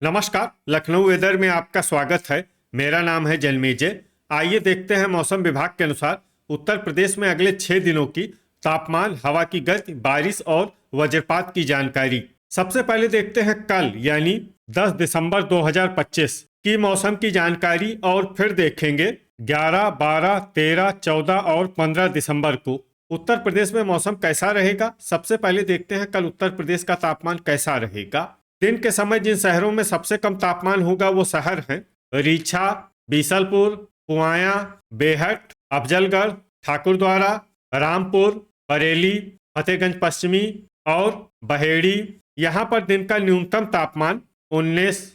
नमस्कार, लखनऊ वेदर में आपका स्वागत है। मेरा नाम है जन्मेजय। आइए देखते हैं मौसम विभाग के अनुसार उत्तर प्रदेश में अगले 6 दिनों की तापमान, हवा की गति, बारिश और वज्रपात की जानकारी। सबसे पहले देखते हैं कल यानी 10 दिसंबर 2025 की मौसम की जानकारी और फिर देखेंगे 11, 12, 13, 14 और 15 दिसंबर को उत्तर प्रदेश में मौसम कैसा रहेगा। सबसे पहले देखते हैं कल उत्तर प्रदेश का तापमान कैसा रहेगा। दिन के समय जिन शहरों में सबसे कम तापमान होगा वो शहर हैं रीछा, बीसलपुर, पुआया, बेहट, अफजलगढ़, ठाकुरद्वारा, रामपुर, बरेली, फतेहगंज पश्चिमी और बहेड़ी। यहाँ पर दिन का न्यूनतम तापमान 19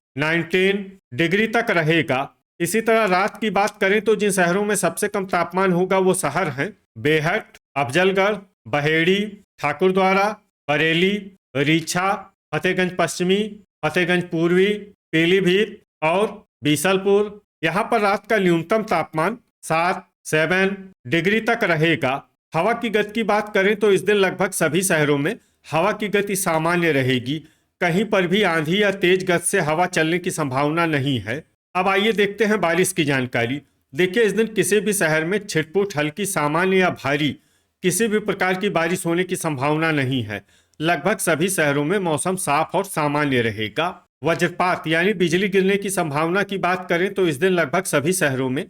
डिग्री तक रहेगा। इसी तरह रात की बात करें तो जिन शहरों में सबसे कम तापमान होगा वो शहर हैं बेहट, अफजलगढ़, बहेड़ी, ठाकुरद्वारा, बरेली, रीछा, फतेहगंज पश्चिमी, फतेहगंज पूर्वी, पीलीभीत और बीसलपुर। यहाँ पर रात का न्यूनतम तापमान 7 डिग्री तक रहेगा। हवा की गति की बात करें तो इस दिन लगभग सभी शहरों में हवा की गति सामान्य रहेगी। कहीं पर भी आंधी या तेज गति से हवा चलने की संभावना नहीं है। अब आइए देखते हैं बारिश की जानकारी। देखिए, इस दिन किसी भी शहर में छिटपुट, हल्की, सामान्य या भारी किसी भी प्रकार की बारिश होने की संभावना नहीं है। लगभग सभी शहरों में मौसम साफ और सामान्य रहेगा। वज्रपात यानी बिजली गिरने की संभावना की बात करें तो इस दिन लगभग सभी शहरों में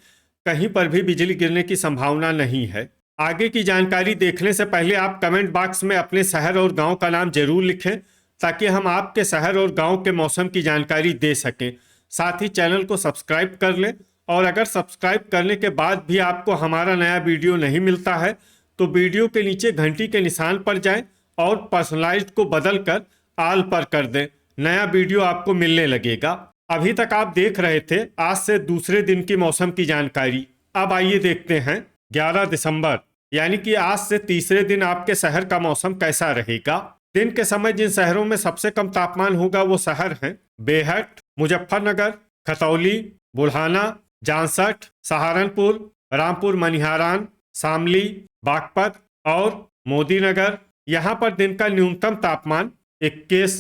कहीं पर भी बिजली गिरने की संभावना नहीं है। आगे की जानकारी देखने से पहले आप कमेंट बॉक्स में अपने शहर और गांव का नाम जरूर लिखें ताकि हम आपके शहर और गांव के मौसम की जानकारी दे सकें। साथ ही चैनल को सब्सक्राइब कर लें और अगर सब्सक्राइब करने के बाद भी आपको हमारा नया वीडियो नहीं मिलता है तो वीडियो के नीचे घंटी के निशान पर जाएं और पर्सनलाइज्ड को बदलकर आल पर कर दें। नया वीडियो आपको मिलने लगेगा। अभी तक आप देख रहे थे आज से दूसरे दिन की मौसम की जानकारी। अब आइए देखते हैं 11 दिसंबर यानी कि आज से तीसरे दिन आपके शहर का मौसम कैसा रहेगा। दिन के समय जिन शहरों में सबसे कम तापमान होगा वो शहर हैं बेहट, मुजफ्फरनगर, खतौली, बुल्हाना, जांसठ, सहारनपुर, रामपुर मनिहारान, शामली, बागपत और मोदीनगर। यहाँ पर दिन का न्यूनतम तापमान 21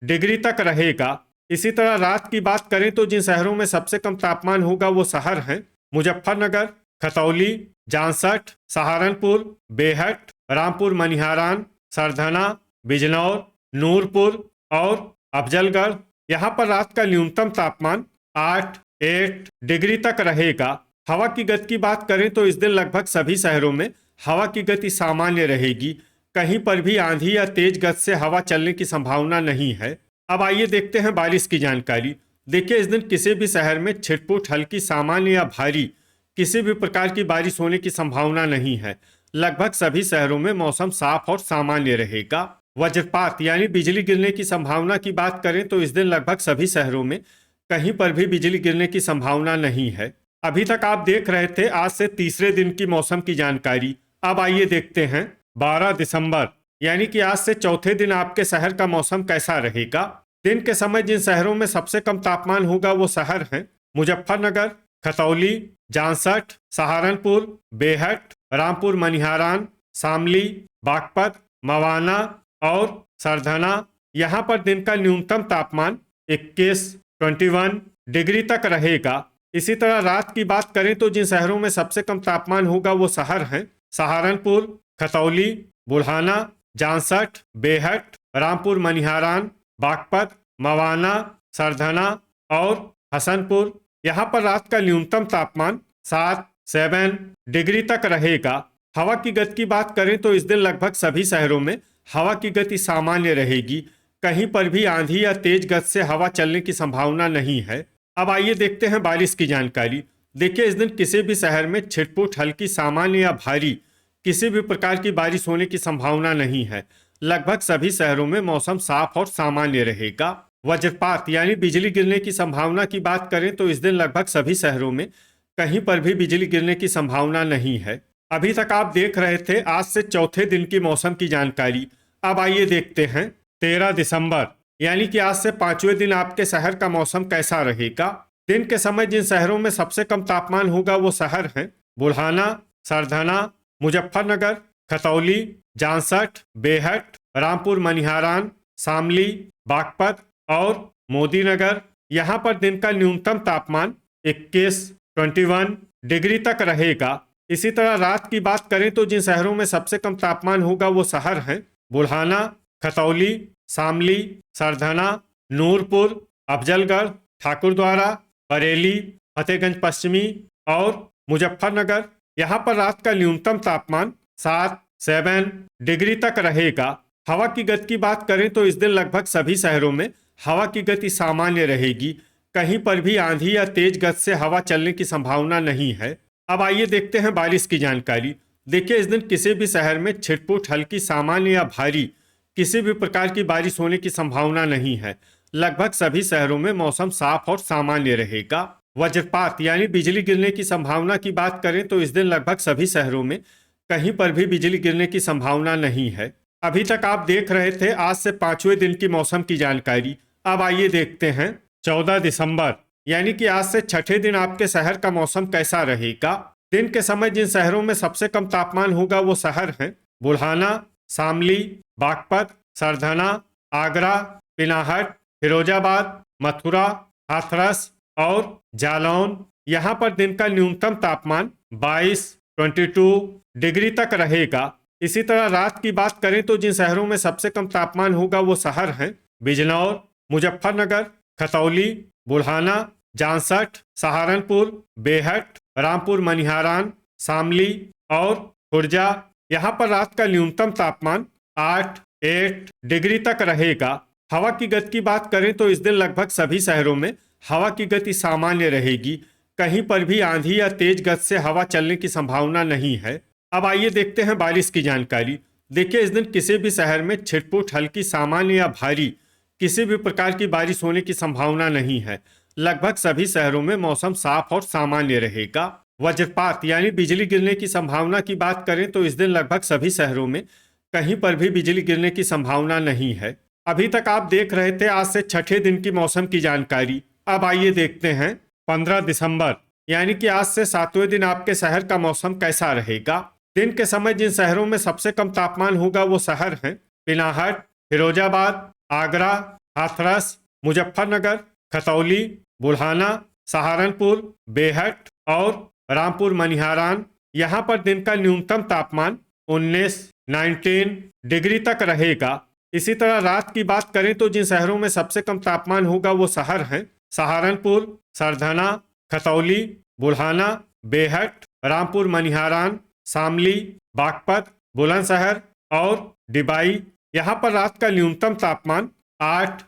डिग्री तक रहेगा। इसी तरह रात की बात करें तो जिन शहरों में सबसे कम तापमान होगा वो शहर हैं मुजफ्फरनगर, खतौली, जांसठ, सहारनपुर, बेहट, रामपुर मनिहारान, सरधना, बिजनौर, नूरपुर और अफजलगढ़। यहाँ पर रात का न्यूनतम तापमान 8 डिग्री तक रहेगा। हवा की गति की बात करें तो इस दिन लगभग सभी शहरों में हवा की गति सामान्य रहेगी। कहीं पर भी आंधी या तेज गति से हवा चलने की संभावना नहीं है। अब आइए देखते हैं बारिश की जानकारी। देखिए, इस दिन किसी भी शहर में छिटपुट, हल्की, सामान्य या भारी किसी भी प्रकार की बारिश होने की संभावना नहीं है। लगभग सभी शहरों में मौसम साफ और सामान्य रहेगा। वज्रपात यानी बिजली गिरने की संभावना की बात करें तो इस दिन लगभग सभी शहरों में कहीं पर भी बिजली गिरने की संभावना नहीं है। अभी तक आप देख रहे थे आज से तीसरे दिन की मौसम की जानकारी। अब आइए देखते हैं 12 दिसंबर यानी कि आज से चौथे दिन आपके शहर का मौसम कैसा रहेगा। दिन के समय जिन शहरों में सबसे कम तापमान होगा वो शहर हैं मुजफ्फरनगर, खतौली, जांसठ, सहारनपुर, बेहट, रामपुर मनिहारान, शामली, बागपत, मवाना और सरधना। यहाँ पर दिन का न्यूनतम तापमान 21 डिग्री तक रहेगा। इसी तरह रात की बात करें तो जिन शहरों में सबसे कम तापमान होगा वो शहर हैं सहारनपुर, खतौली, बुल्हाना, जांसठ, बेहट, रामपुर मनिहारान, बागपत, मवाना, सरधना और हसनपुर। यहाँ पर रात का न्यूनतम तापमान 7 डिग्री तक रहेगा। हवा की गति की बात करें तो इस दिन लगभग सभी शहरों में हवा की गति सामान्य रहेगी। कहीं पर भी आंधी या तेज गति से हवा चलने की संभावना नहीं है। अब आइए देखते हैं बारिश की जानकारी। देखिए, इस दिन किसी भी शहर में छिटपुट, हल्की, सामान्य या भारी किसी भी प्रकार की बारिश होने की संभावना नहीं है। लगभग सभी शहरों में मौसम साफ और सामान्य रहेगा। वज्रपात यानी बिजली गिरने की संभावना की बात करें तो इस दिन लगभग सभी शहरों में कहीं पर भी बिजली गिरने की संभावना नहीं है। अभी तक आप देख रहे थे आज से चौथे दिन की मौसम की जानकारी। अब आइए देखते हैं 13 दिसंबर यानी कि आज से पांचवें दिन आपके शहर का मौसम कैसा रहेगा। दिन के समय जिन शहरों में सबसे कम तापमान होगा वो शहर हैं बुल्हाना, सरधना, मुजफ्फरनगर, खतौली, जांसठ, बेहट, रामपुर मनिहारान, शामली, बागपत और मोदी नगर, यहाँ पर दिन का न्यूनतम तापमान 21 डिग्री तक रहेगा। इसी तरह रात की बात करें तो जिन शहरों में सबसे कम तापमान होगा वो शहर हैं बुल्हाना, खतौली, शामली, सरधना, नूरपुर, अफजलगढ़, ठाकुरद्वारा, बरेली, फतेहगंज पश्चिमी और मुजफ्फरनगर। यहाँ पर रात का न्यूनतम तापमान 7 डिग्री तक रहेगा। हवा की गति की बात करें तो इस दिन लगभग सभी शहरों में हवा की गति सामान्य रहेगी। कहीं पर भी आंधी या तेज गति से हवा चलने की संभावना नहीं है। अब आइए देखते हैं बारिश की जानकारी। देखिए, इस दिन किसी भी शहर में छिटपुट, हल्की, सामान्य या भारी किसी भी प्रकार की बारिश होने की संभावना नहीं है। लगभग सभी शहरों में मौसम साफ और सामान्य रहेगा। वज्रपात यानी बिजली गिरने की संभावना की बात करें तो इस दिन लगभग सभी शहरों में कहीं पर भी बिजली गिरने की संभावना नहीं है। अभी तक आप देख रहे थे आज से 5वें दिन की मौसम की जानकारी। अब आइए देखते हैं 14 दिसंबर यानी कि आज से 6ठे दिन आपके शहर का मौसम कैसा रहेगा। दिन के समय जिन शहरों में सबसे कम तापमान होगा वो शहर हैं बुल्हाना, शामली, बागपत, सरधना, आगरा, पिनाहट, फिरोजाबाद, मथुरा, हाथरस और जालौन। यहाँ पर दिन का न्यूनतम तापमान 22 डिग्री तक रहेगा। इसी तरह रात की बात करें तो जिन शहरों में सबसे कम तापमान होगा वो शहर हैं बिजनौर, मुजफ्फरनगर, खतौली, बुल्हाना, जांसठ, सहारनपुर, बेहट, रामपुर मनिहारान, शामली और खुर्जा। यहाँ पर रात का न्यूनतम तापमान 8 डिग्री तक रहेगा। हवा की गति की बात करें तो इस दिन लगभग सभी शहरों में हवा की गति सामान्य रहेगी। कहीं पर भी आंधी या तेज गति से हवा चलने की संभावना नहीं है। अब आइए देखते हैं बारिश की जानकारी। देखिए, इस दिन किसी भी शहर में छिटपुट, हल्की, सामान्य या भारी किसी भी प्रकार की बारिश होने की संभावना नहीं है। लगभग सभी शहरों में मौसम साफ और सामान्य रहेगा। वज्रपात यानी बिजली गिरने की संभावना की बात करें तो इस दिन लगभग सभी शहरों में कहीं पर भी बिजली गिरने की संभावना नहीं है। अभी तक आप देख रहे थे आज से 6ठे दिन की मौसम की जानकारी। अब आइए देखते हैं 15 दिसंबर यानी कि आज से 7वें दिन आपके शहर का मौसम कैसा रहेगा। दिन के समय जिन शहरों में सबसे कम तापमान होगा वो शहर हैं पिनाहट, फिरोजाबाद, आगरा, हाथरस, मुजफ्फरनगर, खतौली, बुल्हाना, सहारनपुर, बेहट और रामपुर मनिहारान। यहाँ पर दिन का न्यूनतम तापमान 19 डिग्री तक रहेगा। इसी तरह रात की बात करें तो जिन शहरों में सबसे कम तापमान होगा वो शहर हैं सहारनपुर, सरधना, खतौली, बुल्हाना, बेहट, रामपुर मनिहारान, शामली, बागपत, बुलंदशहर और डिबाई। यहाँ पर रात का न्यूनतम तापमान 8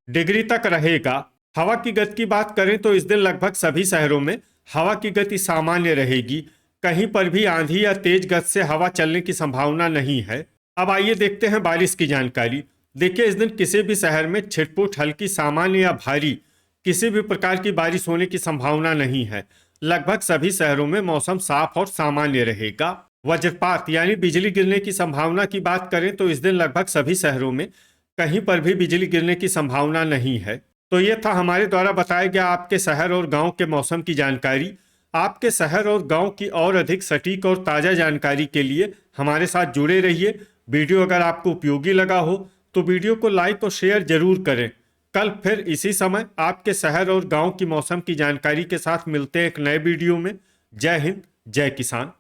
डिग्री तक रहेगा। हवा की गति की बात करें तो इस दिन लगभग सभी शहरों में हवा की गति सामान्य रहेगी। कहीं पर भी आंधी या तेज गति से हवा चलने की संभावना नहीं है। अब आइए देखते हैं बारिश की जानकारी। देखिए, इस दिन किसी भी शहर में छिटपुट, हल्की, सामान्य या भारी किसी भी प्रकार की बारिश होने की संभावना नहीं है। लगभग सभी शहरों में मौसम साफ और सामान्य रहेगा। वज्रपात यानी बिजली गिरने की संभावना की बात करें तो इस दिन लगभग सभी शहरों में कहीं पर भी बिजली गिरने की संभावना नहीं है। तो ये था हमारे द्वारा बताया गया आपके शहर और गांव के मौसम की जानकारी। आपके शहर और गांव की और अधिक सटीक और ताज़ा जानकारी के लिए हमारे साथ जुड़े रहिए। वीडियो अगर आपको उपयोगी लगा हो तो वीडियो को लाइक और शेयर जरूर करें। कल फिर इसी समय आपके शहर और गांव की मौसम की जानकारी के साथ मिलते हैं एक नए वीडियो में। जय हिंद, जय किसान।